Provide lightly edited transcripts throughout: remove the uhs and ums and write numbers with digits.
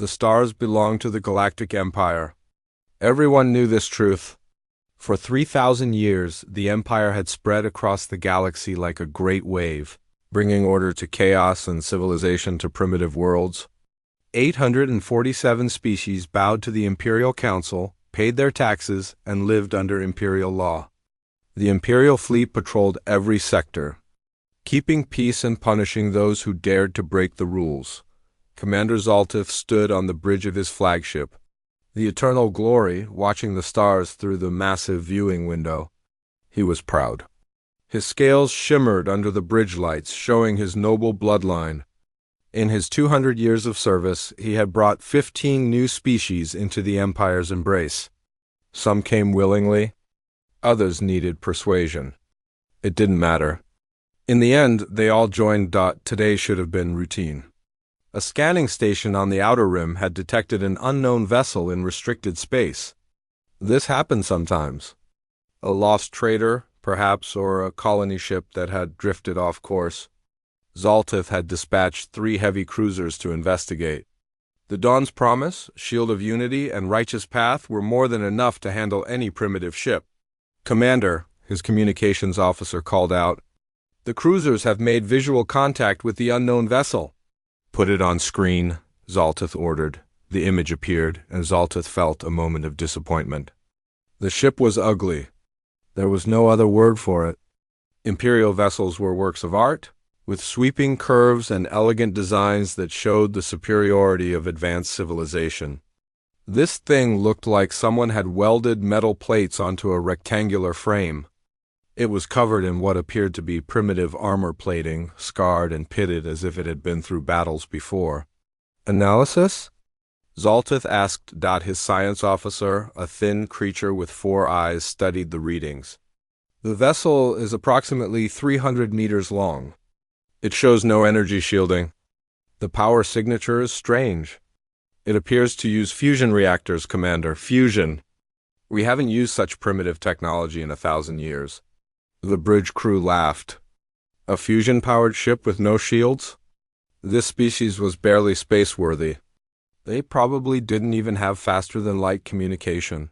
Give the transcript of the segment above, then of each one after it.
The stars belong to the Galactic Empire. Everyone knew this truth. For 3,000 years, the Empire had spread across the galaxy like a great wave, bringing order to chaos and civilization to primitive worlds. 847 species bowed to the Imperial Council, paid their taxes, and lived under Imperial law. The Imperial fleet patrolled every sector, keeping peace and punishing those who dared to break the rules. Commander Zoltith stood on the bridge of his flagship, the Eternal Glory, watching the stars through the massive viewing window. He was proud. His scales shimmered under the bridge lights, showing his noble bloodline. In his 200 years of service, he had brought 15 new species into the Empire's embrace. Some came willingly, others needed persuasion. It didn't matter. In the end, they all joined. Today should have been routine. A scanning station on the outer rim had detected an unknown vessel in restricted space. This happened sometimes. A lost trader, perhaps, or a colony ship that had drifted off course. Zoltith had dispatched 3 heavy cruisers to investigate. The Dawn's Promise, Shield of Unity, and Righteous Path were more than enough to handle any primitive ship. "Commander," his communications officer called out, "the cruisers have made visual contact with the unknown vessel." "Put it on screen," Zoltith ordered. The image appeared, and Zoltith felt a moment of disappointment. The ship was ugly. There was no other word for it. Imperial vessels were works of art, with sweeping curves and elegant designs that showed the superiority of advanced civilization. This thing looked like someone had welded metal plates onto a rectangular frame. It was covered in what appeared to be primitive armor plating, scarred and pitted as if it had been through battles before. "Analysis?" Zoltith asked. His science officer, a thin creature with 4 eyes, studied the readings. "The vessel is approximately 300 meters long. It shows no energy shielding. The power signature is strange. It appears to use fusion reactors, Commander. Fusion. We haven't used such primitive technology in 1,000 years. The bridge crew laughed. A fusion-powered ship with no shields? This species was barely space-worthy. They probably didn't even have faster-than-light communication.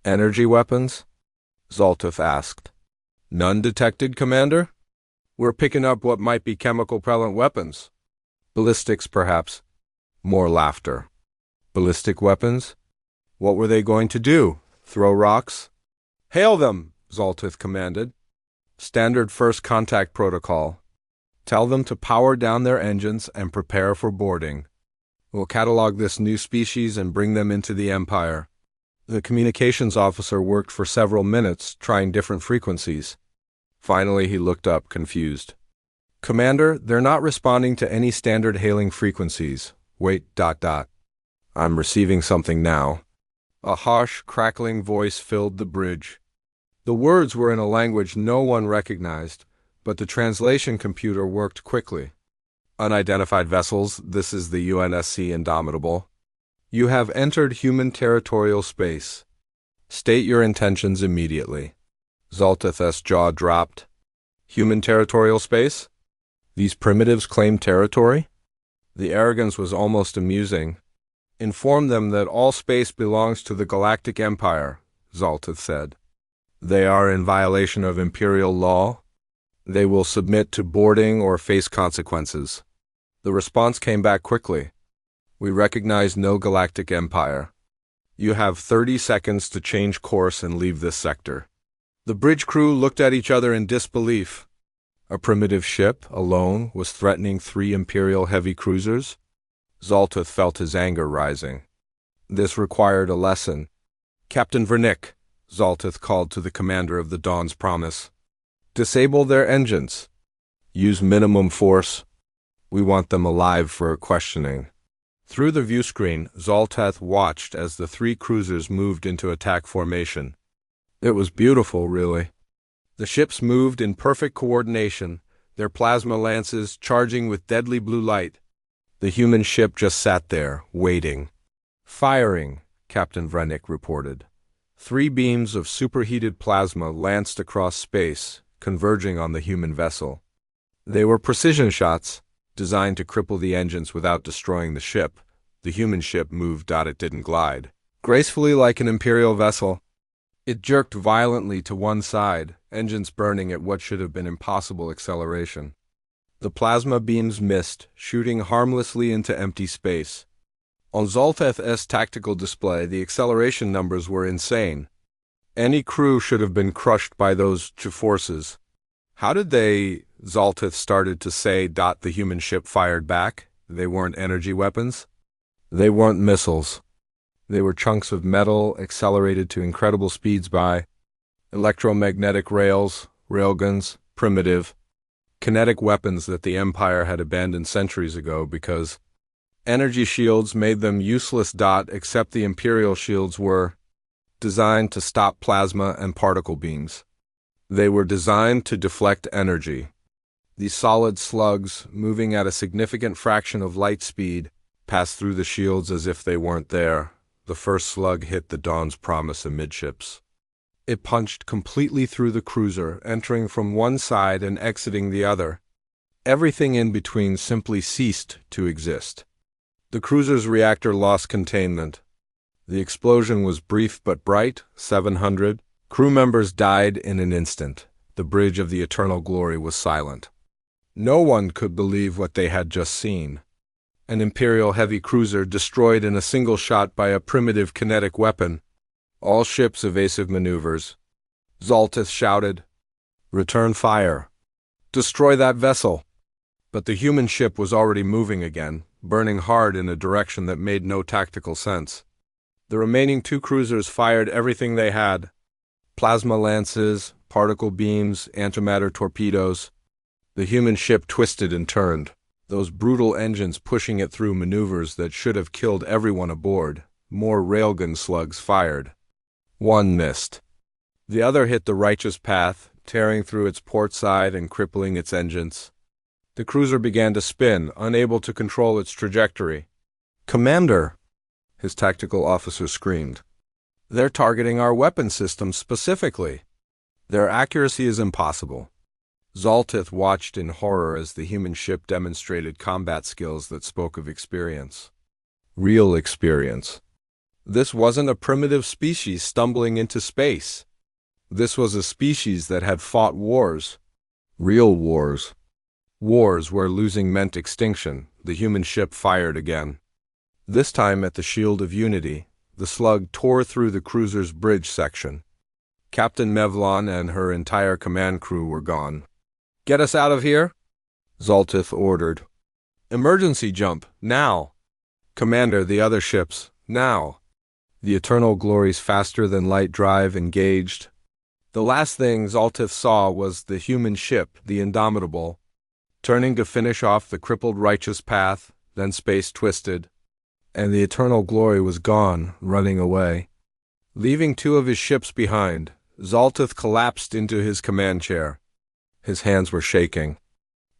"Energy weapons?" Zoltith asked. "None detected, Commander? We're picking up what might be chemical-propellant weapons. Ballistics, perhaps." More laughter. "Ballistic weapons? What were they going to do? Throw rocks?" "Hail them," Zoltith commanded. "Standard first contact protocol. Tell them to power down their engines and prepare for boarding. We'll catalog this new species and bring them into the Empire." The communications officer worked for several minutes, trying different frequencies. Finally, he looked up, confused. "Commander, they're not responding to any standard hailing frequencies. Wait, ... I'm receiving something now." A harsh, crackling voice filled the bridge. The words were in a language no one recognized, but the translation computer worked quickly. "Unidentified vessels, this is the UNSC Indomitable. You have entered human territorial space. State your intentions immediately." Zoltith's jaw dropped. "Human territorial space? These primitives claim territory?" The arrogance was almost amusing. "Inform them that all space belongs to the Galactic Empire," Zoltith said. "They are in violation of Imperial law. They will submit to boarding or face consequences." The response came back quickly. "We recognize no Galactic Empire. You have 30 seconds to change course and leave this sector." The bridge crew looked at each other in disbelief. A primitive ship, alone, was threatening 3 Imperial heavy cruisers? Zoltith felt his anger rising. This required a lesson. "Captain Vernick," Zoltith called to the commander of the Dawn's Promise. "Disable their engines. Use minimum force. We want them alive for questioning." Through the viewscreen, Zoltith watched as the 3 cruisers moved into attack formation. It was beautiful, really. The ships moved in perfect coordination, their plasma lances charging with deadly blue light. The human ship just sat there, waiting. "Firing," Captain Vernick reported. 3 beams of superheated plasma lanced across space, converging on the human vessel. They were precision shots, designed to cripple the engines without destroying the ship. The human ship moved. It didn't glide gracefully like an Imperial vessel. It jerked violently to one side, engines burning at what should have been impossible acceleration. The plasma beams missed, shooting harmlessly into empty space. On Zolteth's tactical display, the acceleration numbers were insane. Any crew should have been crushed by those forces. How did they? Zolteth started to say. The human ship fired back. They weren't energy weapons. They weren't missiles. They were chunks of metal accelerated to incredible speeds by electromagnetic rails, railguns, primitive, kinetic weapons that the Empire had abandoned centuries ago because energy shields made them useless. Except the Imperial shields were designed to stop plasma and particle beams. They were designed to deflect energy. These solid slugs, moving at a significant fraction of light speed, passed through the shields as if they weren't there. The first slug hit the Dawn's Promise amidships. It punched completely through the cruiser, entering from one side and exiting the other. Everything in between simply ceased to exist. The cruiser's reactor lost containment. The explosion was brief but bright. 700 crew members died in an instant. The bridge of the Eternal Glory was silent. No one could believe what they had just seen. An Imperial heavy cruiser destroyed in a single shot by a primitive kinetic weapon. All ships evasive maneuvers. Zolteth shouted, "Return fire! Destroy that vessel!" But the human ship was already moving again, burning hard in a direction that made no tactical sense. The remaining two cruisers fired everything they had. Plasma lances, particle beams, antimatter torpedoes. The human ship twisted and turned, those brutal engines pushing it through maneuvers that should have killed everyone aboard. More railgun slugs fired. One missed. The other hit the righteous path, tearing through its port side and crippling its engines. The cruiser began to spin, unable to control its trajectory. "Commander!" his tactical officer screamed. "They're targeting our weapon systems specifically. Their accuracy is impossible." Zolteth watched in horror as the human ship demonstrated combat skills that spoke of experience. Real experience. This wasn't a primitive species stumbling into space. This was a species that had fought wars. Real wars. Wars where losing meant extinction. The human ship fired again. This time at the Shield of Unity, the slug tore through the cruiser's bridge section. Captain Mevlon and her entire command crew were gone. "Get us out of here," Zolteth ordered. "Emergency jump, now." "Commander, the other ships, now." The Eternal Glory's faster-than-light drive engaged. The last thing Zolteth saw was the human ship, the Indomitable, turning to finish off the crippled righteous path. Then space twisted, and the Eternal Glory was gone, running away. Leaving two of his ships behind, Zolteth collapsed into his command chair. His hands were shaking.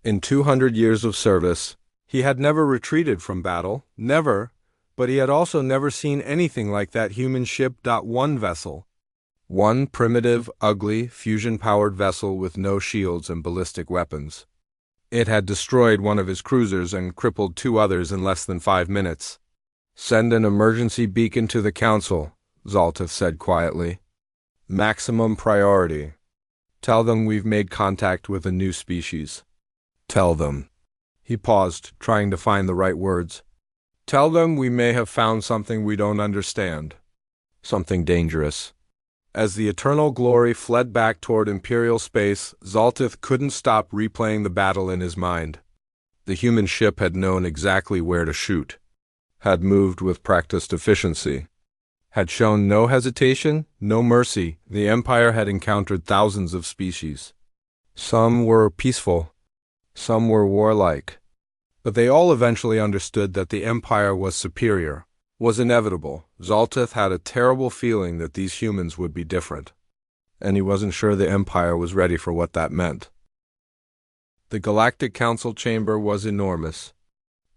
In 200 years of service, he had never retreated from battle, never, but he had also never seen anything like that human ship. One vessel. One primitive, ugly, fusion-powered vessel with no shields and ballistic weapons. It had destroyed one of his cruisers and crippled two others in less than 5 minutes. "Send an emergency beacon to the Council," Zolteth said quietly. "Maximum priority. Tell them we've made contact with a new species. Tell them." He paused, trying to find the right words. "Tell them we may have found something we don't understand. Something dangerous." As the Eternal Glory fled back toward Imperial space, Zolteth couldn't stop replaying the battle in his mind. The human ship had known exactly where to shoot, had moved with practiced efficiency, had shown no hesitation, no mercy. The Empire had encountered thousands of species. Some were peaceful, some were warlike, but they all eventually understood that the Empire was superior, was inevitable. Zolteth had a terrible feeling that these humans would be different, and he wasn't sure the Empire was ready for what that meant. The Galactic Council chamber was enormous.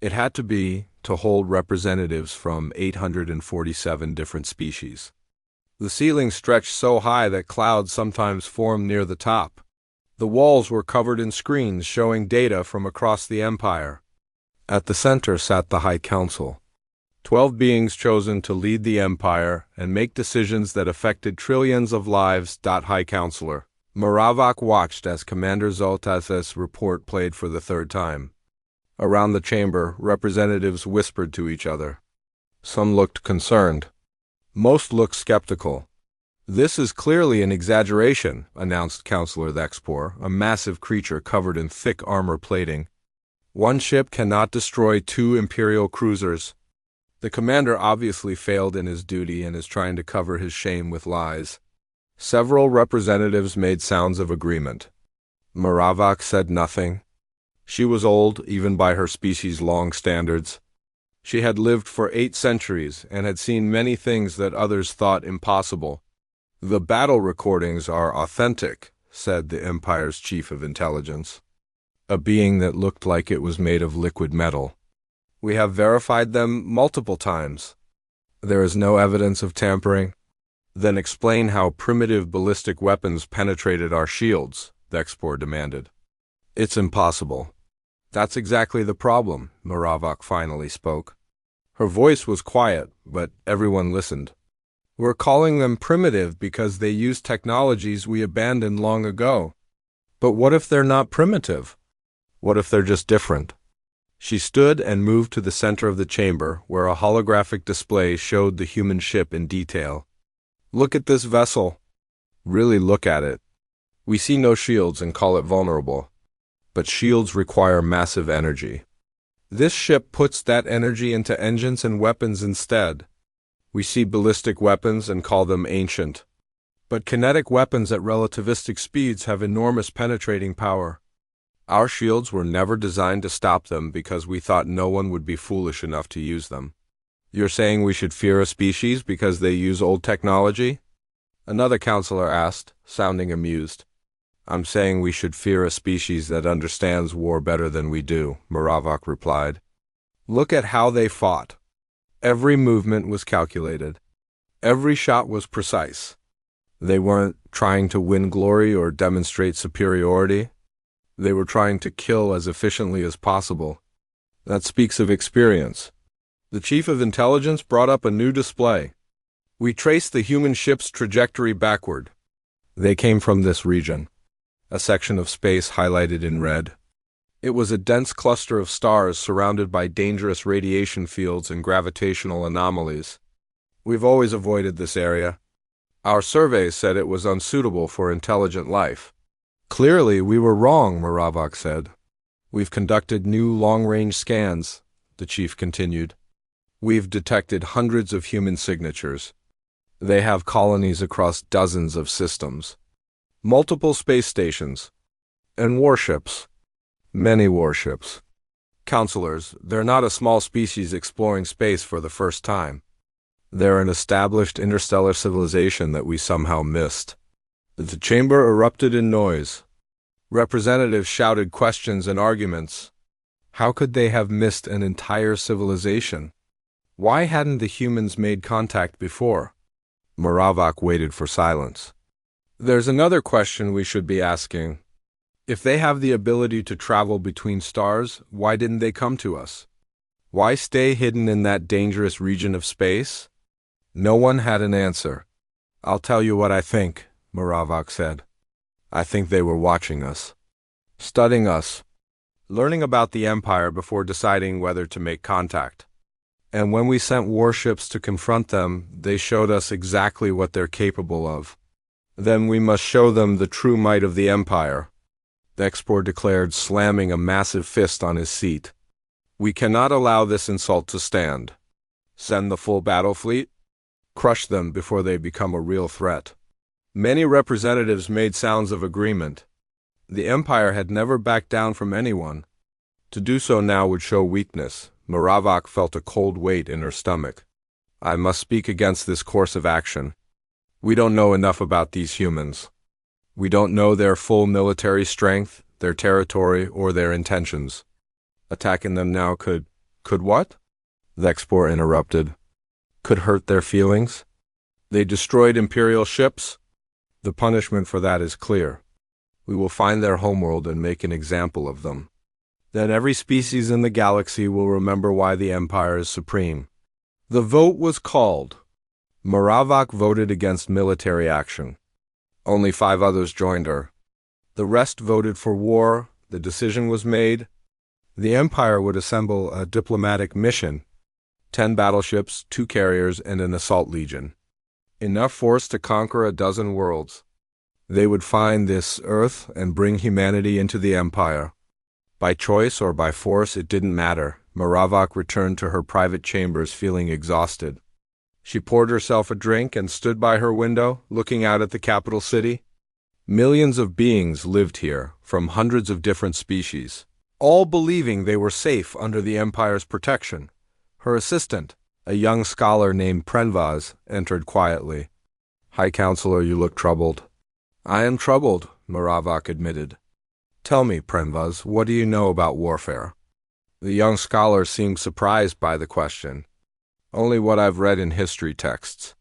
It had to be, to hold representatives from 847 different species. The ceiling stretched so high that clouds sometimes formed near the top. The walls were covered in screens showing data from across the Empire. At the center sat the High Council. 12 beings chosen to lead the Empire and make decisions that affected trillions of lives. High Counselor Maravak watched as Commander Zoltas's report played for the third time. Around the chamber, representatives whispered to each other. Some looked concerned. Most looked skeptical. "This is clearly an exaggeration," announced Counselor Thexpor, a massive creature covered in thick armor plating. "One ship cannot destroy 2 Imperial cruisers." The commander obviously failed in his duty and is trying to cover his shame with lies. Several representatives made sounds of agreement. Maravak said nothing. She was old, even by her species' long standards. She had lived for 8 centuries and had seen many things that others thought impossible. "The battle recordings are authentic," said the Empire's chief of intelligence. A being that looked like it was made of liquid metal. "We have verified them multiple times." "There is no evidence of tampering?" "Then explain how primitive ballistic weapons penetrated our shields," Thexpor demanded. "It's impossible." "That's exactly the problem," Maravak finally spoke. Her voice was quiet, but everyone listened. "We're calling them primitive because they use technologies we abandoned long ago." "But what if they're not primitive? What if they're just different?" She stood and moved to the center of the chamber, where a holographic display showed the human ship in detail. "Look at this vessel. Really look at it. We see no shields and call it vulnerable. But shields require massive energy. This ship puts that energy into engines and weapons instead. We see ballistic weapons and call them ancient. But kinetic weapons at relativistic speeds have enormous penetrating power. Our shields were never designed to stop them because we thought no one would be foolish enough to use them." "You're saying we should fear a species because they use old technology?" Another counselor asked, sounding amused. "I'm saying we should fear a species that understands war better than we do," Maravak replied. "Look at how they fought. Every movement was calculated. Every shot was precise. They weren't trying to win glory or demonstrate superiority. They were trying to kill as efficiently as possible. That speaks of experience." The chief of intelligence brought up a new display. "We traced the human ship's trajectory backward. They came from this region." A section of space highlighted in red. It was a dense cluster of stars surrounded by dangerous radiation fields and gravitational anomalies. "We've always avoided this area. Our surveys said it was unsuitable for intelligent life." "Clearly, we were wrong," Maravak said. "We've conducted new long-range scans," the chief continued. "We've detected hundreds of human signatures. They have colonies across dozens of systems, multiple space stations, and warships. Many warships. Counselors, they're not a small species exploring space for the first time. They're an established interstellar civilization that we somehow missed." The chamber erupted in noise. Representatives shouted questions and arguments. How could they have missed an entire civilization? Why hadn't the humans made contact before? Maravak waited for silence. "There's another question we should be asking. If they have the ability to travel between stars, why didn't they come to us? Why stay hidden in that dangerous region of space?" No one had an answer. "I'll tell you what I think," Maravak said. "I think they were watching us. Studying us. Learning about the Empire before deciding whether to make contact. And when we sent warships to confront them, they showed us exactly what they're capable of. Then we must show them the true might of the Empire," Thexpor declared, slamming a massive fist on his seat. "We cannot allow this insult to stand. Send the full battle fleet? Crush them before they become a real threat." Many representatives made sounds of agreement. The Empire had never backed down from anyone. To do so now would show weakness. Maravak felt a cold weight in her stomach. "I must speak against this course of action. We don't know enough about these humans. We don't know their full military strength, their territory, or their intentions. Attacking them now could what?" Thexpor interrupted. "Could hurt their feelings. They destroyed Imperial ships. The punishment for that is clear. We will find their homeworld and make an example of them. Then every species in the galaxy will remember why the Empire is supreme. The vote was called. Moravok voted against military action. Only 5 others joined her. The rest voted for war. The decision was made. The Empire would assemble a diplomatic mission, 10 battleships, 2 carriers, and an assault legion. Enough force to conquer a dozen worlds. They would find this Earth and bring humanity into the Empire. By choice or by force, it didn't matter. Moravok returned to her private chambers feeling exhausted. She poured herself a drink and stood by her window, looking out at the capital city. Millions of beings lived here, from hundreds of different species, all believing they were safe under the Empire's protection. Her assistant, a young scholar named Prenvaz, entered quietly. "High Counselor, you look troubled." "I am troubled," Moravok admitted. "Tell me, Prenvaz, what do you know about warfare?" The young scholar seemed surprised by the question. "Only what I've read in history texts.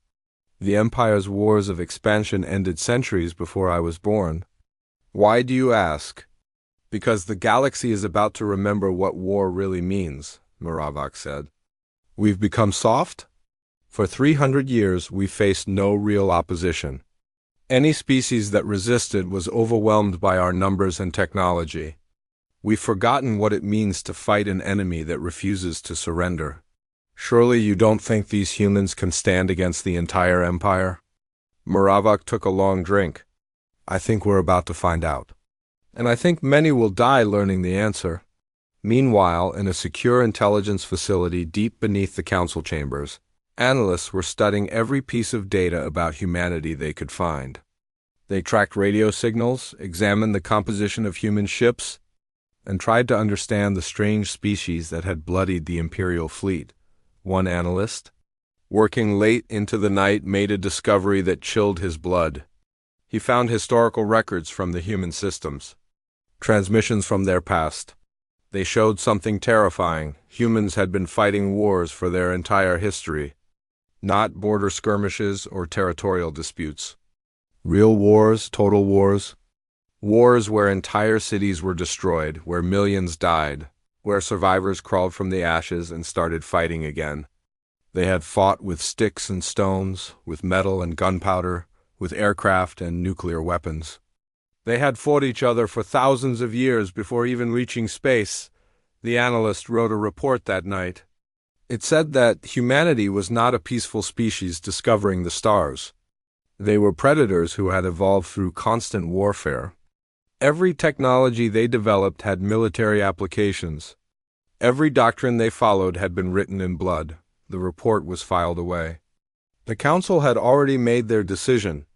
The Empire's wars of expansion ended centuries before I was born." "Why do you ask?" "Because the galaxy is about to remember what war really means," Moravok said. "We've become soft? For 300 years, we faced no real opposition. Any species that resisted was overwhelmed by our numbers and technology. We've forgotten what it means to fight an enemy that refuses to surrender. Surely you don't think these humans can stand against the entire Empire?" Moravok took a long drink. "I think we're about to find out. And I think many will die learning the answer." Meanwhile, in a secure intelligence facility deep beneath the council chambers, analysts were studying every piece of data about humanity they could find. They tracked radio signals, examined the composition of human ships, and tried to understand the strange species that had bloodied the Imperial fleet. One analyst, working late into the night, made a discovery that chilled his blood. He found historical records from the human systems, transmissions from their past. They showed something terrifying. Humans had been fighting wars for their entire history, not border skirmishes or territorial disputes. Real wars, total wars. Wars where entire cities were destroyed, where millions died, where survivors crawled from the ashes and started fighting again. They had fought with sticks and stones, with metal and gunpowder, with aircraft and nuclear weapons. They had fought each other for thousands of years before even reaching space. The analyst wrote a report that night. It said that humanity was not a peaceful species discovering the stars. They were predators who had evolved through constant warfare. Every technology they developed had military applications. Every doctrine they followed had been written in blood. The report was filed away. The council had already made their decision.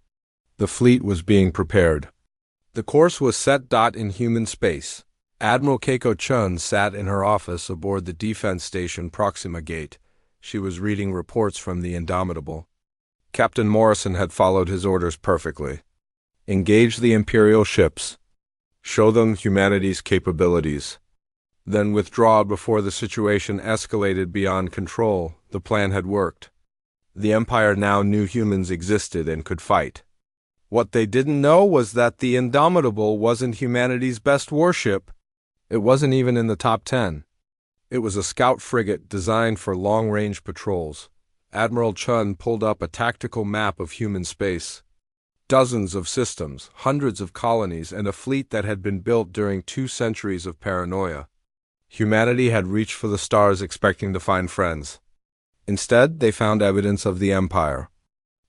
The fleet was being prepared. The course was set. In human space. Admiral Keiko Chun sat in her office aboard the defense station Proxima Gate. She was reading reports from the Indomitable. Captain Morrison had followed his orders perfectly. Engage the Imperial ships. Show them humanity's capabilities. Then withdraw before the situation escalated beyond control. The plan had worked. The Empire now knew humans existed and could fight. What they didn't know was that the Indomitable wasn't humanity's best warship. It wasn't even in the top 10. It was a scout frigate designed for long-range patrols. Admiral Chun pulled up a tactical map of human space. Dozens of systems, hundreds of colonies, and a fleet that had been built during 2 centuries of paranoia. Humanity had reached for the stars expecting to find friends. Instead, they found evidence of the Empire.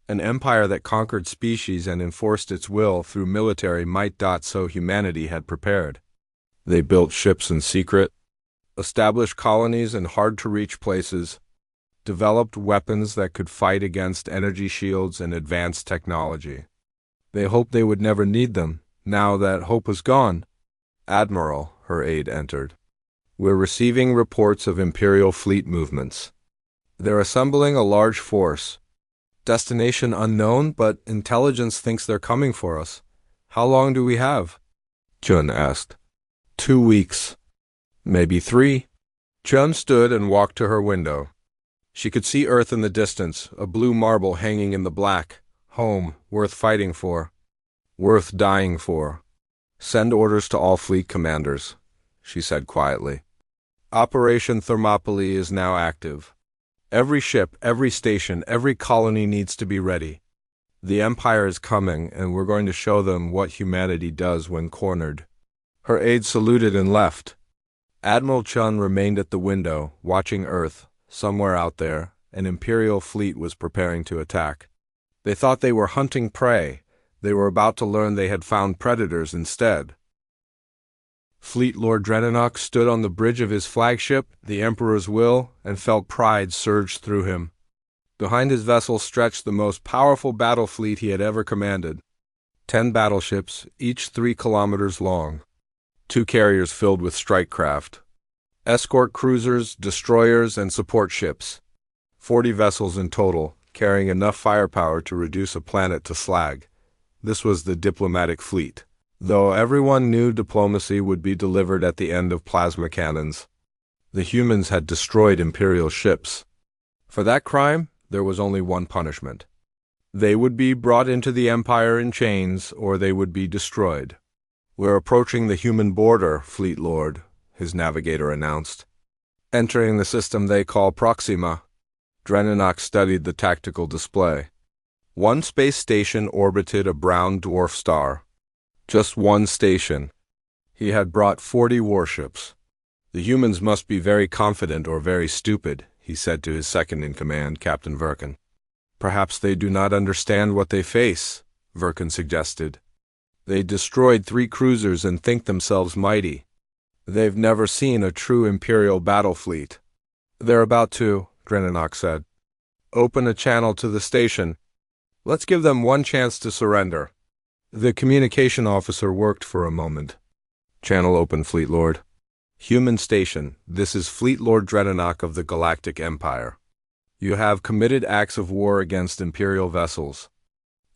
An empire that conquered species and enforced its will through military might. So humanity had prepared. They built ships in secret, established colonies in hard-to-reach places, developed weapons that could fight against energy shields and advanced technology. They hoped they would never need them. Now that hope was gone. "Admiral," her aide entered. "We're receiving reports of Imperial fleet movements. They're assembling a large force. Destination unknown, but intelligence thinks they're coming for us. How long do we have?" Chun asked. 2 weeks. Maybe 3. Chun stood and walked to her window. She could see Earth in the distance, a blue marble hanging in the black. Home, worth fighting for. Worth dying for. "Send orders to all fleet commanders," she said quietly. "Operation Thermopylae is now active. Every ship, every station, every colony needs to be ready. The Empire is coming, and we're going to show them what humanity does when cornered." Her aide saluted and left. Admiral Chun remained at the window, watching Earth. Somewhere out there, an Imperial fleet was preparing to attack. They thought they were hunting prey. They were about to learn they had found predators instead. Fleet Lord Drenanok stood on the bridge of his flagship, the Emperor's Will, and felt pride surge through him. Behind his vessel stretched the most powerful battle fleet he had ever commanded. 10 battleships, each 3 kilometers long. 2 carriers filled with strike craft. Escort cruisers, destroyers, and support ships. 40 vessels in total, carrying enough firepower to reduce a planet to slag. This was the diplomatic fleet, though everyone knew diplomacy would be delivered at the end of plasma cannons. The humans had destroyed Imperial ships. For that crime, there was only one punishment. They would be brought into the Empire in chains, or they would be destroyed. "We're approaching the human border, Fleet Lord," his navigator announced. "Entering the system they call Proxima." Drenanok studied the tactical display. One space station orbited a brown dwarf star. Just one station. He had brought 40 warships. "The humans must be very confident or very stupid," he said to his second-in-command, Captain Verkin. "Perhaps they do not understand what they face," Verkin suggested. "They destroyed 3 cruisers and think themselves mighty. They've never seen a true Imperial battle fleet." "They're about to," Drenanok said. "Open a channel to the station. Let's give them one chance to surrender." The communication officer worked for a moment. "Channel open, Fleet Lord." "Human station, this is Fleet Lord Drenanok of the Galactic Empire. You have committed acts of war against Imperial vessels.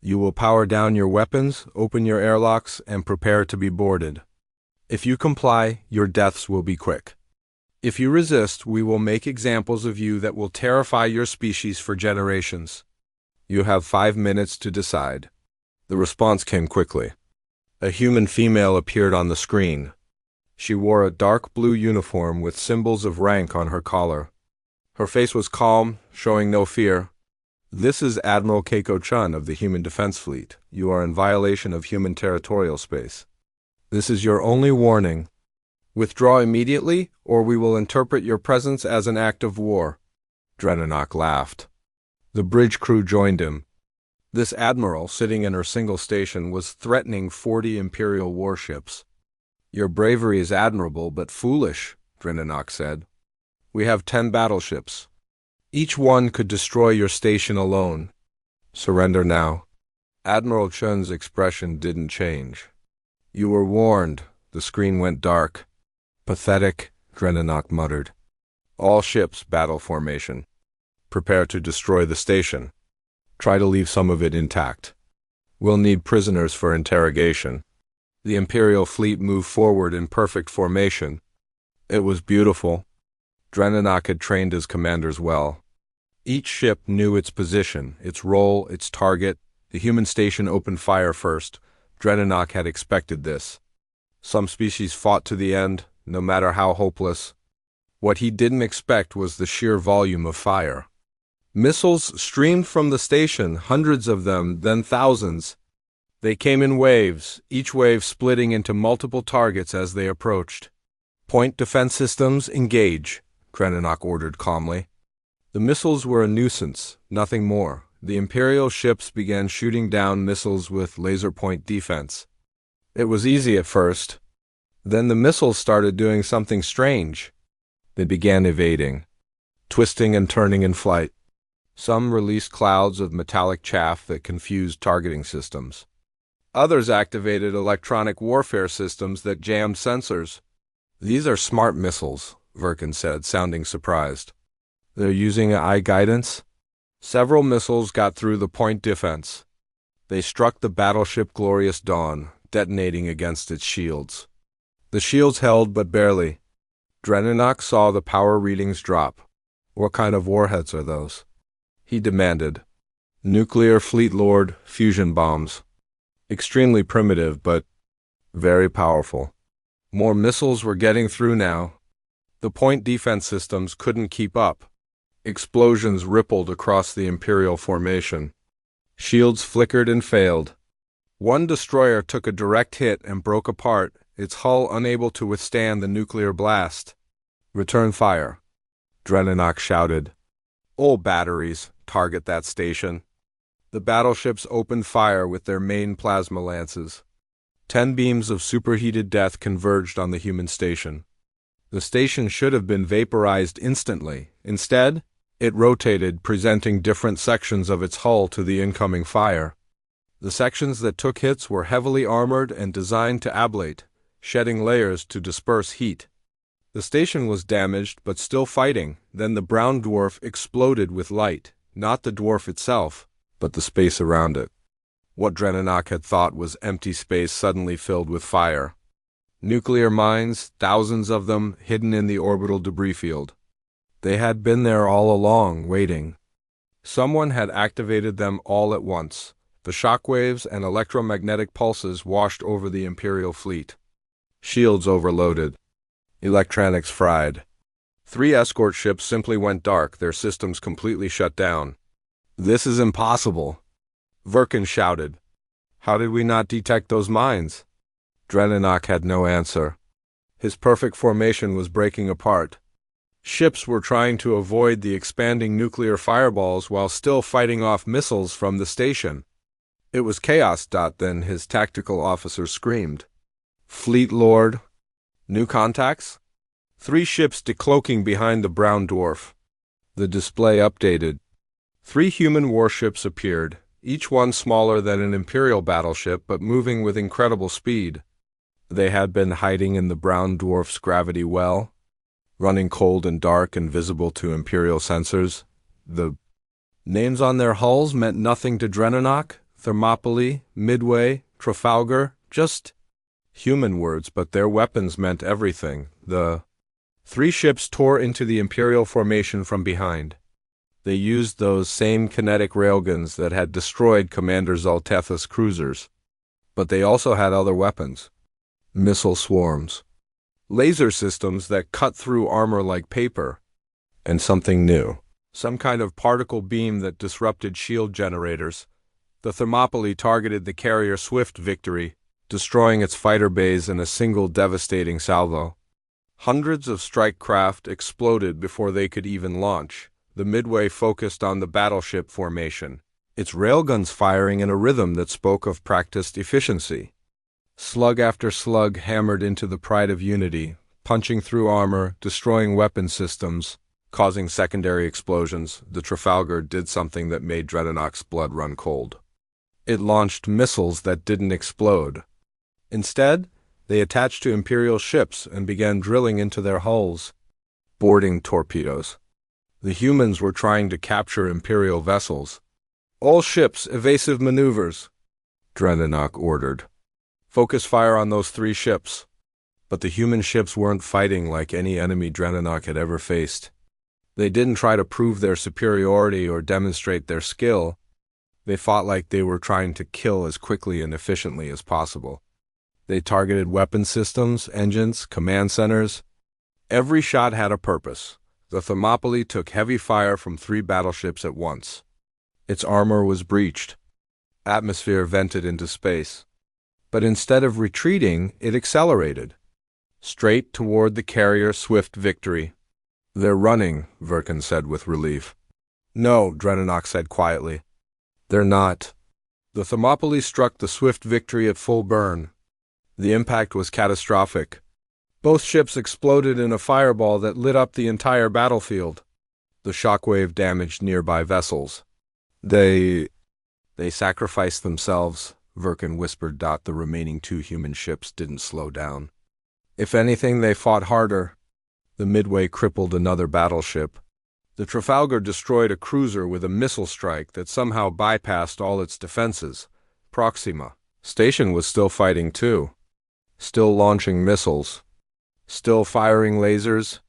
You will power down your weapons, open your airlocks, and prepare to be boarded. If you comply, your deaths will be quick. If you resist, we will make examples of you that will terrify your species for generations. You have 5 minutes to decide." The response came quickly. A human female appeared on the screen. She wore a dark blue uniform with symbols of rank on her collar. Her face was calm, showing no fear. "This is Admiral Keiko Chun of the Human Defense Fleet. You are in violation of human territorial space. This is your only warning. Withdraw immediately, or we will interpret your presence as an act of war." Drenanok laughed. The bridge crew joined him. This admiral, sitting in her single station, was threatening 40 Imperial warships. "Your bravery is admirable, but foolish," Drenanok said. "We have 10 battleships. Each one could destroy your station alone. Surrender now." Admiral Chun's expression didn't change. "You were warned." The screen went dark. "Pathetic," Drenanok muttered. "All ships, battle formation. Prepare to destroy the station. Try to leave some of it intact. We'll need prisoners for interrogation." The Imperial fleet moved forward in perfect formation. It was beautiful. Drenanok had trained his commanders well. Each ship knew its position, its role, its target. The human station opened fire first. Drenanok had expected this. Some species fought to the end, no matter how hopeless. What he didn't expect was the sheer volume of fire. Missiles streamed from the station, hundreds of them, then thousands. They came in waves, each wave splitting into multiple targets as they approached. "Point defense systems, engage," Drenanok ordered calmly. The missiles were a nuisance, nothing more. The Imperial ships began shooting down missiles with laser point defense. It was easy at first. Then the missiles started doing something strange. They began evading, twisting and turning in flight. Some released clouds of metallic chaff that confused targeting systems. Others activated electronic warfare systems that jammed sensors. "These are smart missiles," Verkin said, sounding surprised. "They're using AI guidance?" Several missiles got through the point defense. They struck the battleship Glorious Dawn, detonating against its shields. The shields held, but barely. Drenanok saw the power readings drop. "What kind of warheads are those?" he demanded. "Nuclear Fleet Lord fusion bombs. Extremely primitive, but very powerful." More missiles were getting through now. The point defense systems couldn't keep up. Explosions rippled across the Imperial formation. Shields flickered and failed. One destroyer took a direct hit and broke apart, its hull unable to withstand the nuclear blast. "Return fire," Drenanok shouted. "All batteries, target that station." The battleships opened fire with their main plasma lances. 10 beams of superheated death converged on the human station. The station should have been vaporized instantly. Instead, it rotated, presenting different sections of its hull to the incoming fire. The sections that took hits were heavily armored and designed to ablate, shedding layers to disperse heat. The station was damaged but still fighting. Then the brown dwarf exploded with light, not the dwarf itself, but the space around it. What Drenanok had thought was empty space suddenly filled with fire. Nuclear mines, thousands of them, hidden in the orbital debris field. They had been there all along, waiting. Someone had activated them all at once. The shockwaves and electromagnetic pulses washed over the Imperial fleet. Shields overloaded. Electronics fried. 3 escort ships simply went dark, their systems completely shut down. "This is impossible," Verkin shouted. "How did we not detect those mines?" Drenanok had no answer. His perfect formation was breaking apart. Ships were trying to avoid the expanding nuclear fireballs while still fighting off missiles from the station. It was chaos. Then his tactical officer screamed. "Fleet Lord? New contacts?" 3 ships decloaking behind the brown dwarf. The display updated. 3 human warships appeared, each one smaller than an Imperial battleship but moving with incredible speed. They had been hiding in the brown dwarf's gravity well, running cold and dark and visible to Imperial sensors. The names on their hulls meant nothing to Drenanok. Thermopylae, Midway, Trafalgar, just human words, but their weapons meant everything. The 3 ships tore into the Imperial formation from behind. They used those same kinetic railguns that had destroyed Commander Zaltetha's cruisers. But they also had other weapons. Missile swarms. Laser systems that cut through armor like paper. And something new. Some kind of particle beam that disrupted shield generators. The Thermopylae targeted the carrier Swift Victory, destroying its fighter bays in a single devastating salvo. Hundreds of strike craft exploded before they could even launch. The Midway focused on the battleship formation, its railguns firing in a rhythm that spoke of practiced efficiency. Slug after slug hammered into the Pride of Unity, punching through armor, destroying weapon systems, causing secondary explosions. The Trafalgar did something that made Drenanok's blood run cold. It launched missiles that didn't explode. Instead, they attached to Imperial ships and began drilling into their hulls. Boarding torpedoes. The humans were trying to capture Imperial vessels. "All ships, evasive maneuvers," Drenanok ordered. "Focus fire on those 3 ships." But the human ships weren't fighting like any enemy Drenanok had ever faced. They didn't try to prove their superiority or demonstrate their skill. They fought like they were trying to kill as quickly and efficiently as possible. They targeted weapon systems, engines, command centers. Every shot had a purpose. The Thermopylae took heavy fire from 3 battleships at once. Its armor was breached. Atmosphere vented into space. But instead of retreating, it accelerated. Straight toward the carrier Swift Victory. "They're running," Verkin said with relief. "No," Drenanok said quietly. "They're not." The Thermopylae struck the Swift Victory at full burn. The impact was catastrophic. Both ships exploded in a fireball that lit up the entire battlefield. The shockwave damaged nearby vessels. They sacrificed themselves," Verkin whispered. The remaining 2 human ships didn't slow down. If anything, they fought harder. The Midway crippled another battleship. The Trafalgar destroyed a cruiser with a missile strike that somehow bypassed all its defenses. Proxima Station was still fighting too. Still launching missiles. Still firing lasers.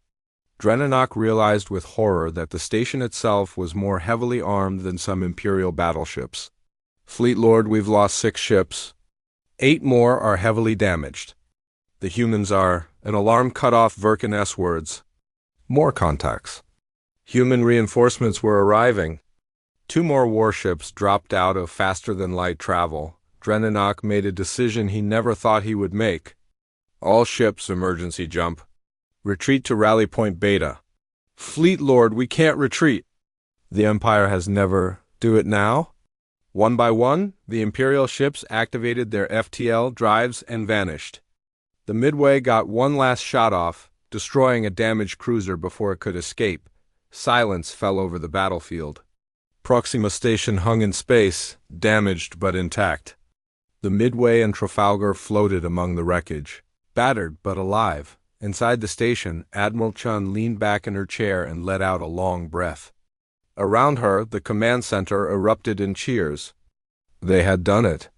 Drenanok realized with horror that the station itself was more heavily armed than some Imperial battleships. "Fleet Lord, we've lost 6 ships. 8 more are heavily damaged. The humans are..." An alarm cut off Verkin S. words. "More contacts." Human reinforcements were arriving. Two more warships dropped out of faster-than-light travel. Dreadnought made a decision he never thought he would make. All ships emergency jump. Retreat to Rally Point Beta. Fleet Lord, we can't retreat. The Empire has never. Do it now? One by one, the Imperial ships activated their FTL drives and vanished. The Midway got one last shot off, destroying a damaged cruiser before it could escape. Silence fell over the battlefield. Proxima Station hung in space, damaged but intact. The Midway and Trafalgar floated among the wreckage, battered but alive. Inside the station, Admiral Chun leaned back in her chair and let out a long breath. Around her, the command center erupted in cheers. They had done it.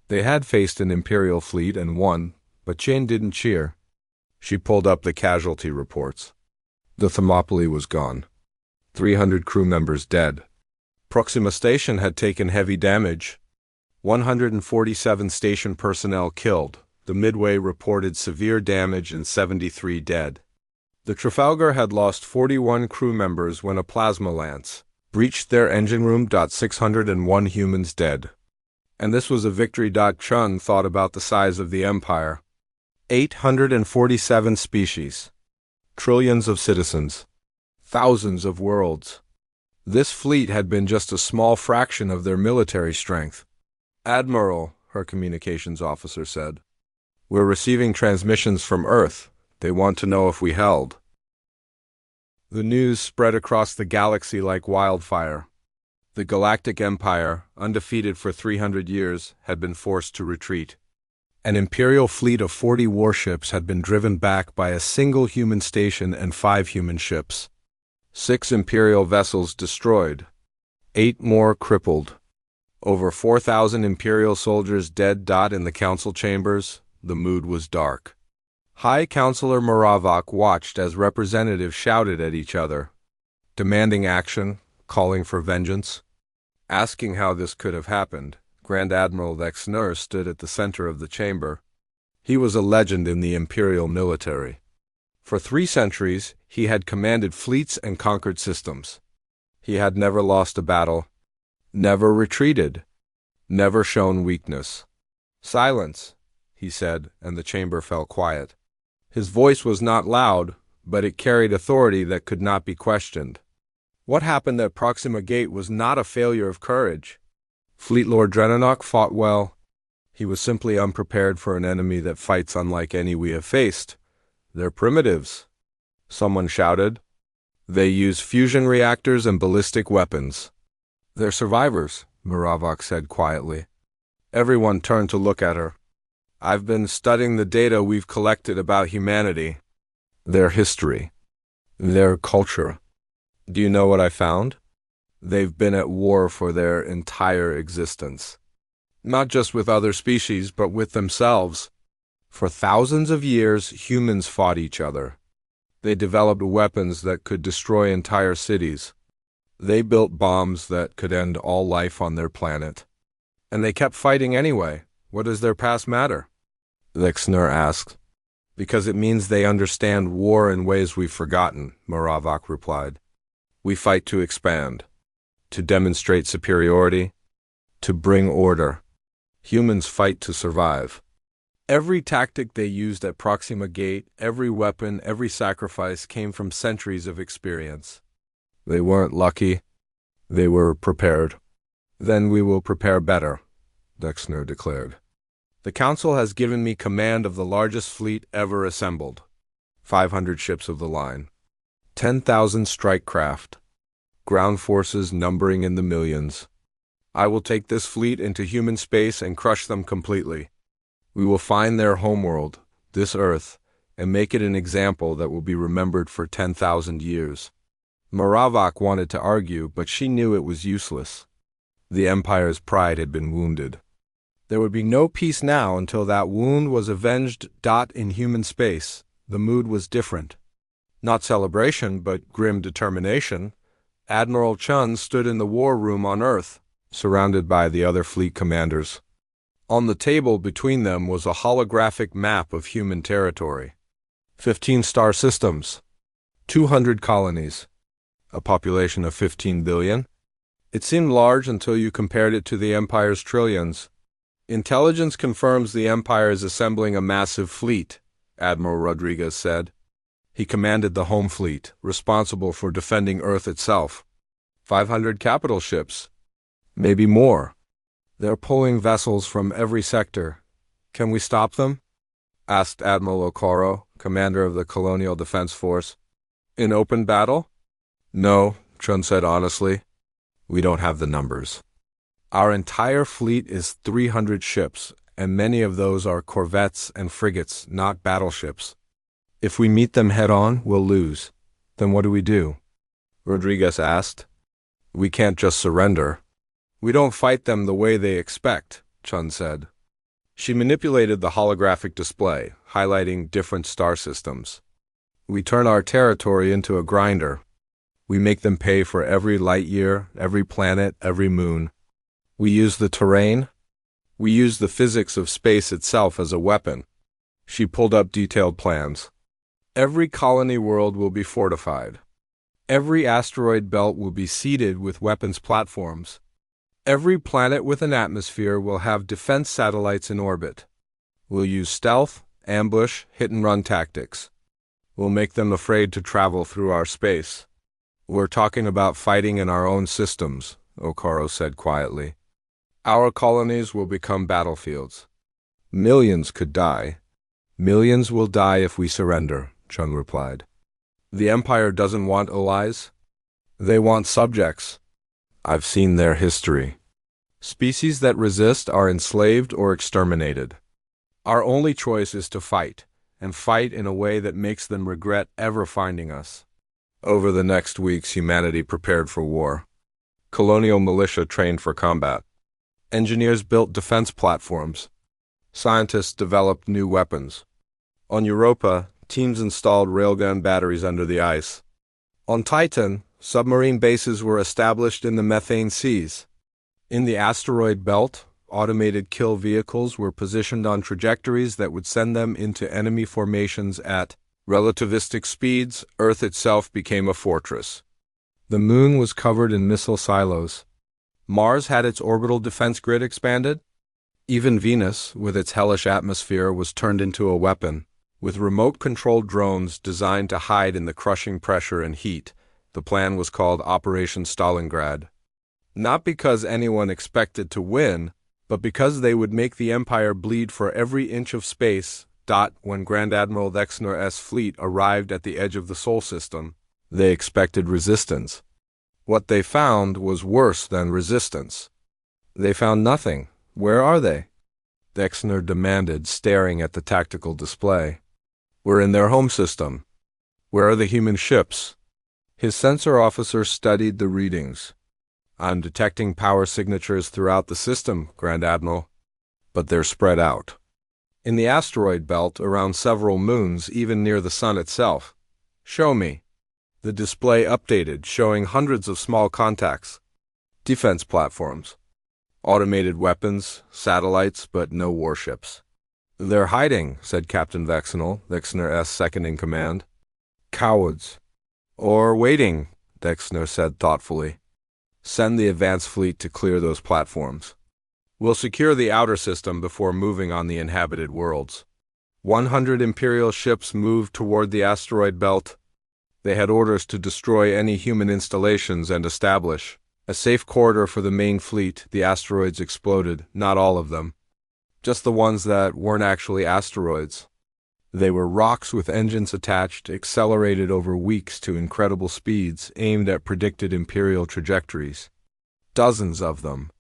They had faced an Imperial fleet and won, but Jane didn't cheer. She pulled up the casualty reports. The Thermopylae was gone. 300 crew members dead. Proxima Station had taken heavy damage. 147 station personnel killed. The Midway reported severe damage and 73 dead. The Trafalgar had lost 41 crew members when a plasma lance breached their engine room. 601 humans dead. And this was a victory. Chun thought about the size of the Empire. 847 species. Trillions of citizens. Thousands of worlds. This fleet had been just a small fraction of their military strength. Admiral, her communications officer said, we're receiving transmissions from Earth. They want to know if we held. The news spread across the galaxy like wildfire. The Galactic Empire, undefeated for 300 years, had been forced to retreat. An Imperial fleet of 40 warships had been driven back by a single human station and 5 human ships. 6 Imperial vessels destroyed. 8 more crippled. Over 4,000 Imperial soldiers dead. In the council chambers, the mood was dark. High Counselor Moravok watched as representatives shouted at each other, demanding action, calling for vengeance. Asking how this could have happened, Grand Admiral Lexner stood at the center of the chamber. He was a legend in the Imperial military. For 3 centuries, he had commanded fleets and conquered systems. He had never lost a battle, never retreated, never shown weakness. Silence, he said, and the chamber fell quiet. His voice was not loud, but it carried authority that could not be questioned. What happened at Proxima Gate was not a failure of courage. Fleet Lord Dreadnought fought well. He was simply unprepared for an enemy that fights unlike any we have faced. They're primitives, someone shouted. They use fusion reactors and ballistic weapons. They're survivors, Moravok said quietly. Everyone turned to look at her. I've been studying the data we've collected about humanity, their history, their culture. Do you know what I found? They've been at war for their entire existence. Not just with other species, but with themselves. For thousands of years, humans fought each other. They developed weapons that could destroy entire cities. They built bombs that could end all life on their planet. And they kept fighting anyway. What does their past matter? Lexner asked. Because it means they understand war in ways we've forgotten, Moravok replied. We fight to expand, to demonstrate superiority, to bring order. Humans fight to survive. Every tactic they used at Proxima Gate, every weapon, every sacrifice came from centuries of experience. They weren't lucky. They were prepared. Then we will prepare better, Lexner declared. The Council has given me command of the largest fleet ever assembled. 500 ships of the line. 10,000 strike craft. Ground forces numbering in the millions. I will take this fleet into human space and crush them completely. We will find their homeworld, this Earth, and make it an example that will be remembered for 10,000 years. Moravok wanted to argue, but she knew it was useless. The Empire's pride had been wounded. There would be no peace now until that wound was avenged. In human space, the mood was different. Not celebration, but grim determination. Admiral Chun stood in the war room on Earth, surrounded by the other fleet commanders. On the table between them was a holographic map of human territory. 15 star systems. 200 colonies. a population of 15 billion. It seemed large until you compared it to the Empire's trillions. Intelligence confirms the Empire is assembling a massive fleet, Admiral Rodriguez said. He commanded the home fleet, responsible for defending Earth itself. 500 capital ships. Maybe more. They're pulling vessels from every sector. Can we stop them? Asked Admiral Okoro, commander of the Colonial Defense Force. In open battle? No, Chun said honestly. We don't have the numbers. Our entire fleet is 300 ships, and many of those are corvettes and frigates, not battleships. If we meet them head-on, we'll lose. Then what do we do? Rodriguez asked. We can't just surrender. We don't fight them the way they expect, Chun said. She manipulated the holographic display, highlighting different star systems. We turn our territory into a grinder. We make them pay for every light year, every planet, every moon. We use the terrain. We use the physics of space itself as a weapon. She pulled up detailed plans. Every colony world will be fortified. Every asteroid belt will be seeded with weapons platforms. Every planet with an atmosphere will have defense satellites in orbit. We'll use stealth, ambush, hit-and-run tactics. We'll make them afraid to travel through our space. We're talking about fighting in our own systems, Okoro said quietly. Our colonies will become battlefields. Millions could die. Millions will die if we surrender, Chun replied. The Empire doesn't want allies. They want subjects. I've seen their history. Species that resist are enslaved or exterminated. Our only choice is to fight, and fight in a way that makes them regret ever finding us. Over the next weeks, humanity prepared for war. Colonial militia trained for combat. Engineers built defense platforms. Scientists developed new weapons. On Europa, teams installed railgun batteries under the ice. On Titan, submarine bases were established in the methane seas. In the asteroid belt, automated kill vehicles were positioned on trajectories that would send them into enemy formations at relativistic speeds. Earth itself became a fortress. The moon was covered in missile silos. Mars had its orbital defense grid expanded. Even Venus, with its hellish atmosphere, was turned into a weapon. With remote-controlled drones designed to hide in the crushing pressure and heat, the plan was called Operation Stalingrad. Not because anyone expected to win, but because they would make the Empire bleed for every inch of space. When Grand Admiral Vexner's fleet arrived at the edge of the Sol system, they expected resistance. What they found was worse than resistance. They found nothing. Where are they? Vexner demanded, staring at the tactical display. We're in their home system. Where are the human ships? His sensor officer studied the readings. I'm detecting power signatures throughout the system, Grand Admiral, but they're spread out. In the asteroid belt, around several moons, even near the sun itself. Show me. The display updated, showing hundreds of small contacts. Defense platforms. Automated weapons, satellites, but no warships. They're hiding, said Captain Vexner's second-in-command. Cowards. Or waiting, Vexner said thoughtfully. Send the advance fleet to clear those platforms. We'll secure the outer system before moving on the inhabited worlds. 100 Imperial ships moved toward the asteroid belt. They had orders to destroy any human installations and establish a safe corridor for the main fleet. The asteroids exploded, not all of them. Just the ones that weren't actually asteroids. They were rocks with engines attached, accelerated over weeks to incredible speeds, aimed at predicted Imperial trajectories. Dozens of them.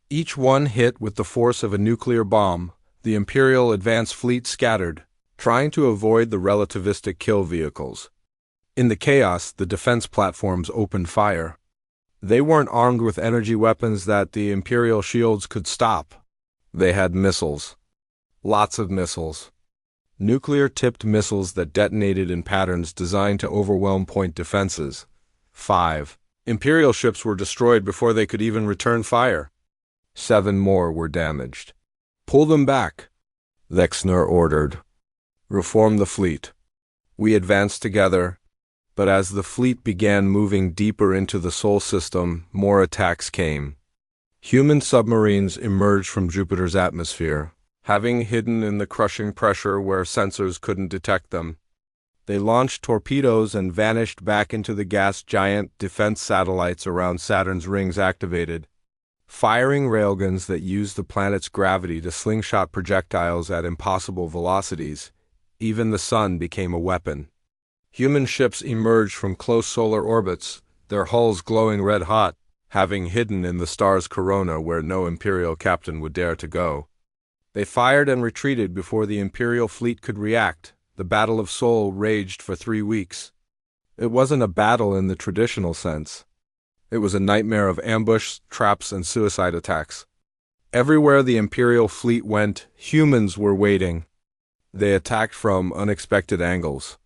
Each one hit with the force of a nuclear bomb. The Imperial advance fleet scattered, trying to avoid the relativistic kill vehicles. In the chaos, the defense platforms opened fire. They weren't armed with energy weapons that the Imperial shields could stop. They had missiles. Lots of missiles. Nuclear-tipped missiles that detonated in patterns designed to overwhelm point defenses. 5 Imperial ships were destroyed before they could even return fire. 7 more were damaged. Pull them back, Vexner ordered. Reform the fleet. We advance together. But as the fleet began moving deeper into the Sol system, more attacks came. Human submarines emerged from Jupiter's atmosphere, having hidden in the crushing pressure where sensors couldn't detect them. They launched torpedoes and vanished back into the gas giant defense satellites around Saturn's rings activated, firing railguns that used the planet's gravity to slingshot projectiles at impossible velocities. Even the sun became a weapon. Human ships emerged from close solar orbits, their hulls glowing red-hot, having hidden in the star's corona where no Imperial captain would dare to go. They fired and retreated before the Imperial fleet could react. The Battle of Sol raged for 3 weeks. It wasn't a battle in the traditional sense. It was a nightmare of ambush, traps, and suicide attacks. Everywhere the Imperial fleet went, humans were waiting. They attacked from unexpected angles,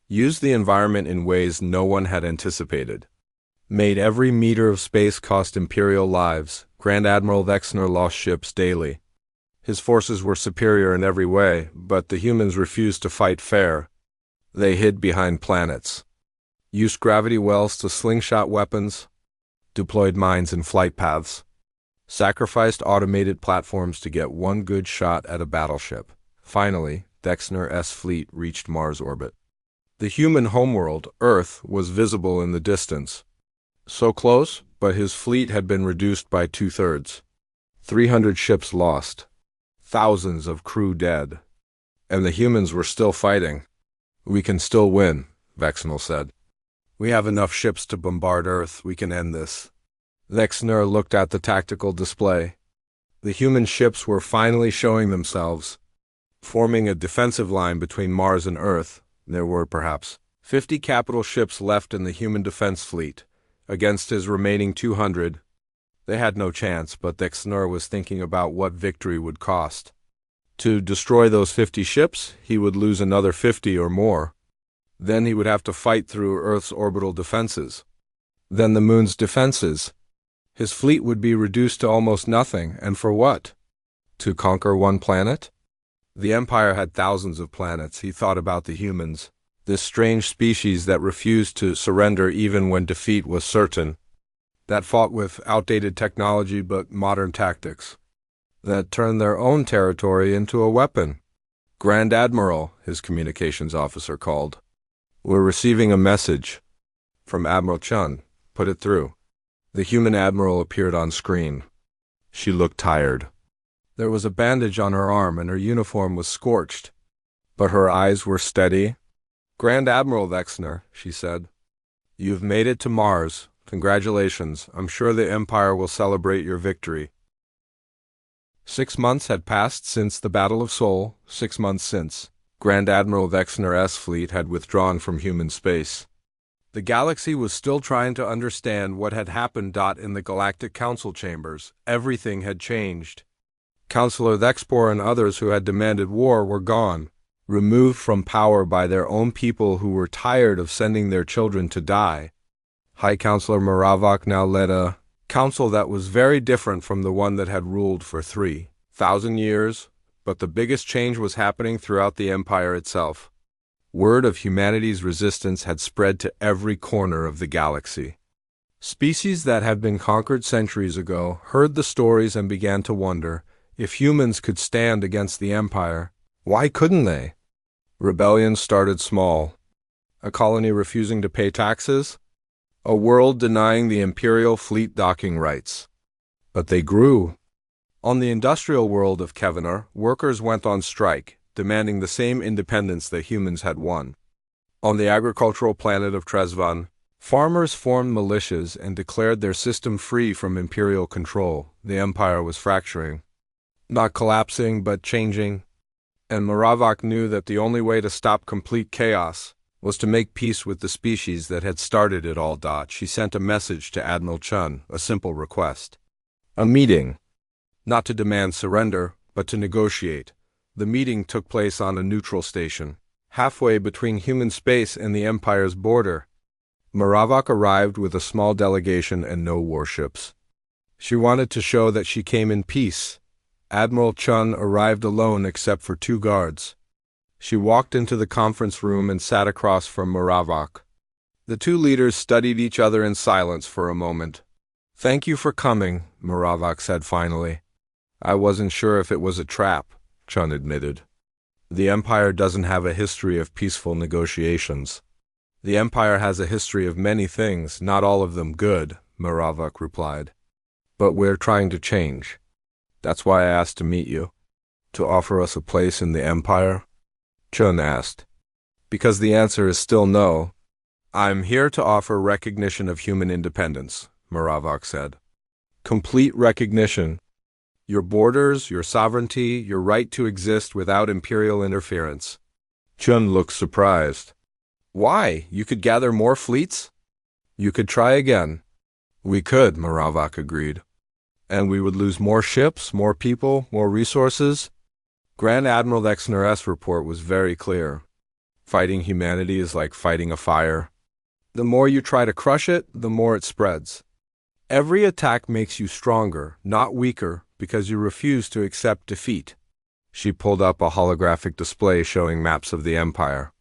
used the environment in ways no one had anticipated, made every meter of space cost Imperial lives. Grand Admiral Vexner lost ships daily. His forces were superior in every way, but the humans refused to fight fair. They hid behind planets, used gravity wells to slingshot weapons, deployed mines in flight paths, sacrificed automated platforms to get one good shot at a battleship. Finally, Vexner's fleet reached Mars orbit. The human homeworld, Earth, was visible in the distance. So close, but his fleet had been reduced by 2/3. 300 ships lost. Thousands of crew dead. And the humans were still fighting. "We can still win," Vexner said. "We have enough ships to bombard Earth. We can end this." Vexner looked at the tactical display. The human ships were finally showing themselves, forming a defensive line between Mars and Earth. There were perhaps 50 capital ships left in the human defense fleet. Against his remaining 200, they had no chance, but Vexner was thinking about what victory would cost. To destroy those 50 ships, he would lose another 50 or more. Then he would have to fight through Earth's orbital defenses. Then the moon's defenses. His fleet would be reduced to almost nothing, and for what? To conquer one planet? The Empire had thousands of planets. He thought about the humans, this strange species that refused to surrender even when defeat was certain, that fought with outdated technology but modern tactics, that turned their own territory into a weapon. "Grand Admiral," his communications officer called. "We're receiving a message from Admiral Chun. Put it through." The human admiral appeared on screen. She looked tired. There was a bandage on her arm and her uniform was scorched, but her eyes were steady. "Grand Admiral Vexner," she said, "you've made it to Mars. Congratulations. I'm sure the Empire will celebrate your victory." 6 months had passed since the Battle of Sol. 6 months since Grand Admiral Vexner's fleet had withdrawn from human space. The galaxy was still trying to understand what had happened. In the Galactic Council chambers, everything had changed. Councillor Vexpor and others who had demanded war were gone, removed from power by their own people who were tired of sending their children to die. High Councillor Maravak now led a council that was very different from the one that had ruled for 3,000 years, but the biggest change was happening throughout the Empire itself. Word of humanity's resistance had spread to every corner of the galaxy. Species that had been conquered centuries ago heard the stories and began to wonder, if humans could stand against the Empire, why couldn't they? Rebellions started small. A colony refusing to pay taxes? A world denying the Imperial fleet docking rights. But they grew. On the industrial world of Kevenar, workers went on strike, demanding the same independence that humans had won. On the agricultural planet of Tresvan, farmers formed militias and declared their system free from Imperial control. The Empire was fracturing. Not collapsing, but changing. And Maravak knew that the only way to stop complete chaos was to make peace with the species that had started it all. She sent a message to Admiral Chun, a simple request. A meeting. Not to demand surrender, but to negotiate. The meeting took place on a neutral station, halfway between human space and the Empire's border. Maravak arrived with a small delegation and no warships. She wanted to show that she came in peace. Admiral Chun arrived alone except for 2 guards. She walked into the conference room and sat across from Maravak. The two leaders studied each other in silence for a moment. "Thank you for coming," Moravok said finally. "I wasn't sure if it was a trap," Chun admitted. "The Empire doesn't have a history of peaceful negotiations." "The Empire has a history of many things, not all of them good," Moravok replied. "But we're trying to change. That's why I asked to meet you." "To offer us a place in the Empire?" Chun asked. "Because the answer is still no." "I'm here to offer recognition of human independence," Moravok said. "Complete recognition. Your borders, your sovereignty, your right to exist without imperial interference." Chun looked surprised. "Why? You could gather more fleets?" "You could try again." "We could," Moravok agreed. "And we would lose more ships, more people, more resources." Grand Admiral Exner's report was very clear. Fighting humanity is like fighting a fire. The more you try to crush it, the more it spreads. Every attack makes you stronger, not weaker, because you refuse to accept defeat. She pulled up a holographic display showing maps of the Empire.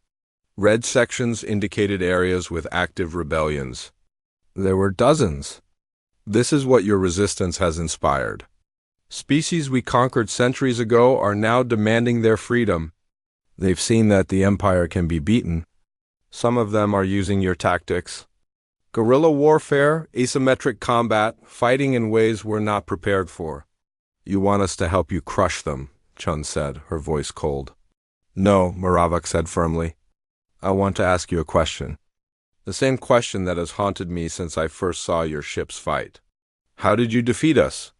Red sections indicated areas with active rebellions. There were dozens. This is what your resistance has inspired. Species we conquered centuries ago are now demanding their freedom. They've seen that the Empire can be beaten. Some of them are using your tactics. Guerrilla warfare, asymmetric combat, fighting in ways we're not prepared for. You want us to help you crush them, Chun said, her voice cold. No, Moravok said firmly. I want to ask you a question. The same question that has haunted me since I first saw your ships fight. How did you defeat us?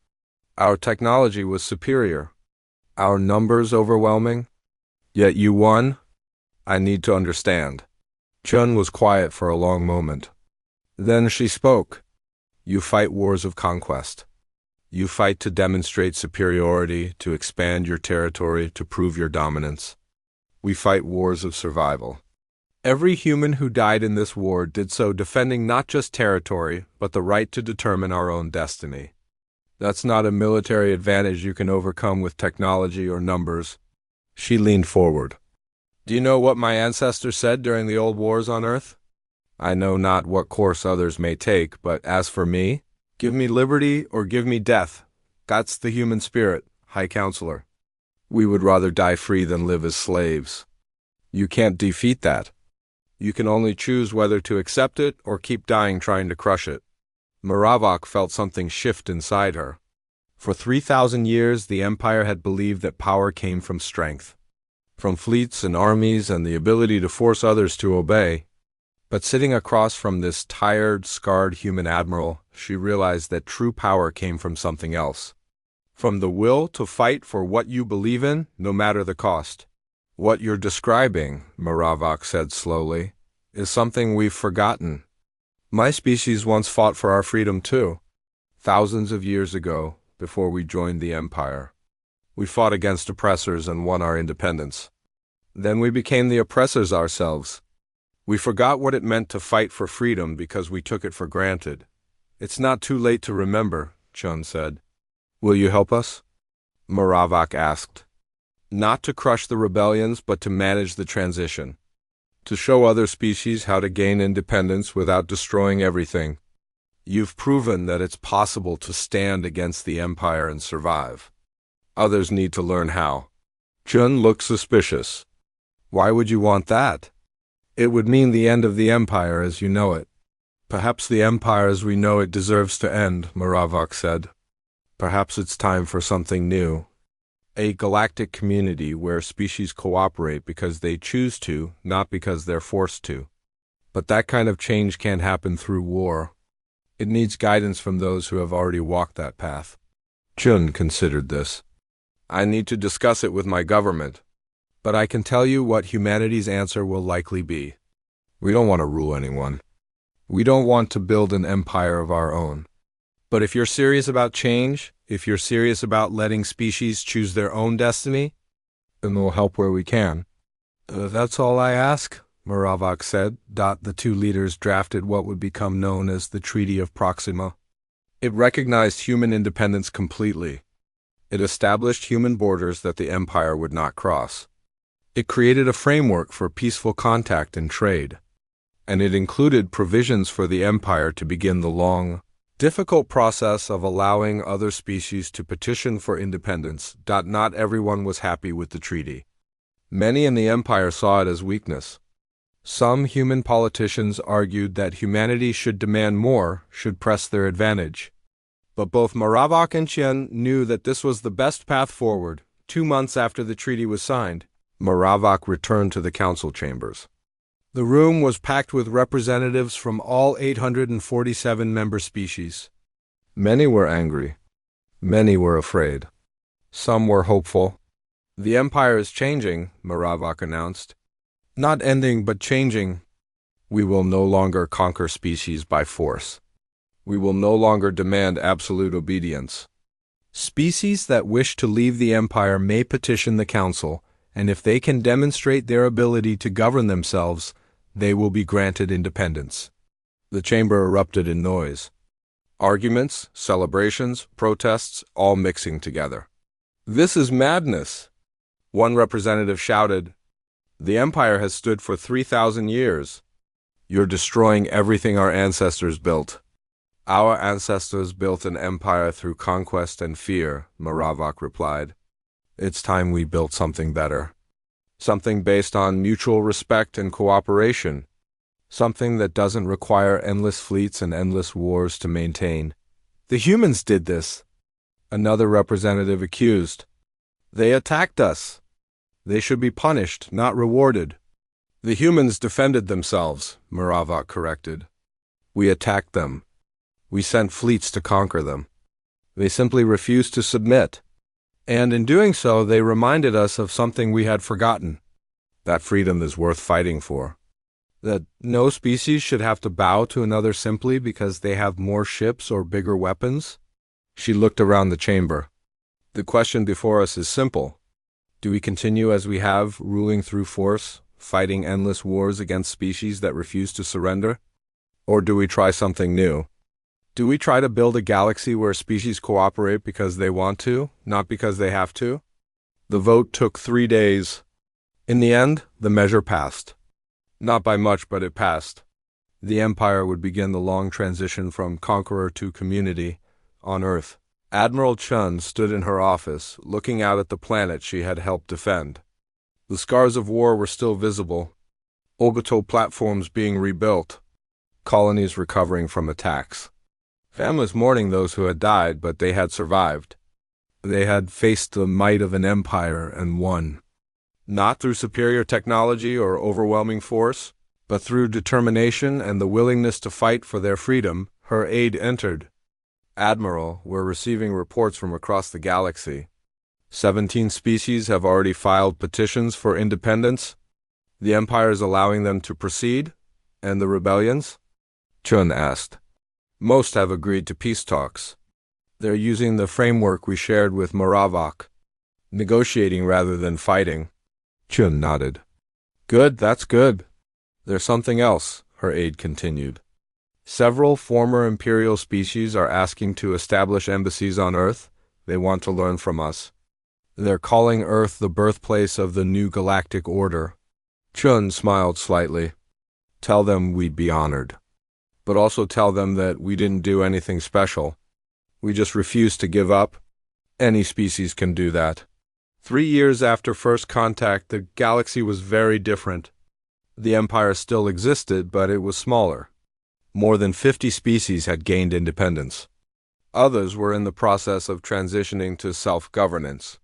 Our technology was superior. Our numbers overwhelming. Yet you won? I need to understand. Chun was quiet for a long moment. Then she spoke. You fight wars of conquest. You fight to demonstrate superiority, to expand your territory, to prove your dominance. We fight wars of survival. Every human who died in this war did so defending not just territory, but the right to determine our own destiny. That's not a military advantage you can overcome with technology or numbers. She leaned forward. Do you know what my ancestors said during the old wars on Earth? I know not what course others may take, but as for me, give me liberty or give me death. That's the human spirit, High Counselor. We would rather die free than live as slaves. You can't defeat that. You can only choose whether to accept it or keep dying trying to crush it. Moravok felt something shift inside her. For 3,000 years, the Empire had believed that power came from strength, from fleets and armies and the ability to force others to obey. But sitting across from this tired, scarred human admiral, she realized that true power came from something else. From the will to fight for what you believe in, no matter the cost. What you're describing, Moravok said slowly, is something we've forgotten. My species once fought for our freedom too. Thousands of years ago, before we joined the Empire. We fought against oppressors and won our independence. Then we became the oppressors ourselves. We forgot what it meant to fight for freedom because we took it for granted. It's not too late to remember, Chun said. Will you help us? Moravok asked. Not to crush the rebellions, but to manage the transition. To show other species how to gain independence without destroying everything. You've proven that it's possible to stand against the Empire and survive. Others need to learn how. Chun looked suspicious. Why would you want that? It would mean the end of the Empire as you know it. Perhaps the Empire as we know it deserves to end, Moravok said. Perhaps it's time for something new. A galactic community where species cooperate because they choose to, not because they're forced to. But that kind of change can't happen through war. It needs guidance from those who have already walked that path. Chun considered this. I need to discuss it with my government. But I can tell you what humanity's answer will likely be. We don't want to rule anyone. We don't want to build an empire of our own. But if you're serious about change, if you're serious about letting species choose their own destiny, then we'll help where we can. That's all I ask, Moravok said. The two leaders drafted what would become known as the Treaty of Proxima. It recognized human independence completely. It established human borders that the Empire would not cross. It created a framework for peaceful contact and trade. and it included provisions for the Empire to begin the long, difficult process of allowing other species to petition for independence. Not everyone was happy with the treaty. Many in the Empire saw it as weakness. Some human politicians argued that humanity should demand more, should press their advantage. But both Maravak and Chen knew that this was the best path forward. 2 months after the treaty was signed, Maravak returned to the council chambers. The room was packed with representatives from all 847 member species. Many were angry. Many were afraid. Some were hopeful. The Empire is changing, Maravak announced. Not ending, but changing. We will no longer conquer species by force. We will no longer demand absolute obedience. Species that wish to leave the Empire may petition the Council, and if they can demonstrate their ability to govern themselves, they will be granted independence. The chamber erupted in noise. Arguments, celebrations, protests, all mixing together. This is madness, one representative shouted. The Empire has stood for 3,000 years. You're destroying everything our ancestors built. Our ancestors built an empire through conquest and fear, Maravak replied. It's time we built something better. Something based on mutual respect and cooperation. Something that doesn't require endless fleets and endless wars to maintain. The humans did this, another representative accused. They attacked us. They should be punished, not rewarded. The humans defended themselves, Maravak corrected. We attacked them. We sent fleets to conquer them. They simply refused to submit. And in doing so, they reminded us of something we had forgotten. That freedom is worth fighting for. That no species should have to bow to another simply because they have more ships or bigger weapons. She looked around the chamber. The question before us is simple. Do we continue as we have, ruling through force, fighting endless wars against species that refuse to surrender? Or do we try something new? Do we try to build a galaxy where species cooperate because they want to, not because they have to? The vote took 3 days. In the end, the measure passed. Not by much, but it passed. The Empire would begin the long transition from conqueror to community on Earth. Admiral Chun stood in her office, looking out at the planet she had helped defend. The scars of war were still visible. Orbital platforms being rebuilt. Colonies recovering from attacks. Families mourning those who had died, but they had survived. They had faced the might of an empire and won. Not through superior technology or overwhelming force, but through determination and the willingness to fight for their freedom. Her aide entered. Admiral, we're receiving reports from across the galaxy. 17 species have already filed petitions for independence. The Empire is allowing them to proceed? And the rebellions? Chun asked. Most have agreed to peace talks. They're using the framework we shared with Maravak. Negotiating rather than fighting. Chun nodded. Good, that's good. There's something else, her aide continued. Several former imperial species are asking to establish embassies on Earth. They want to learn from us. They're calling Earth the birthplace of the new galactic order. Chun smiled slightly. Tell them we'd be honored. But also tell them that we didn't do anything special. We just refused to give up. Any species can do that. 3 years after first contact, the galaxy was very different. The Empire still existed, but it was smaller. More than 50 species had gained independence. Others were in the process of transitioning to self-governance.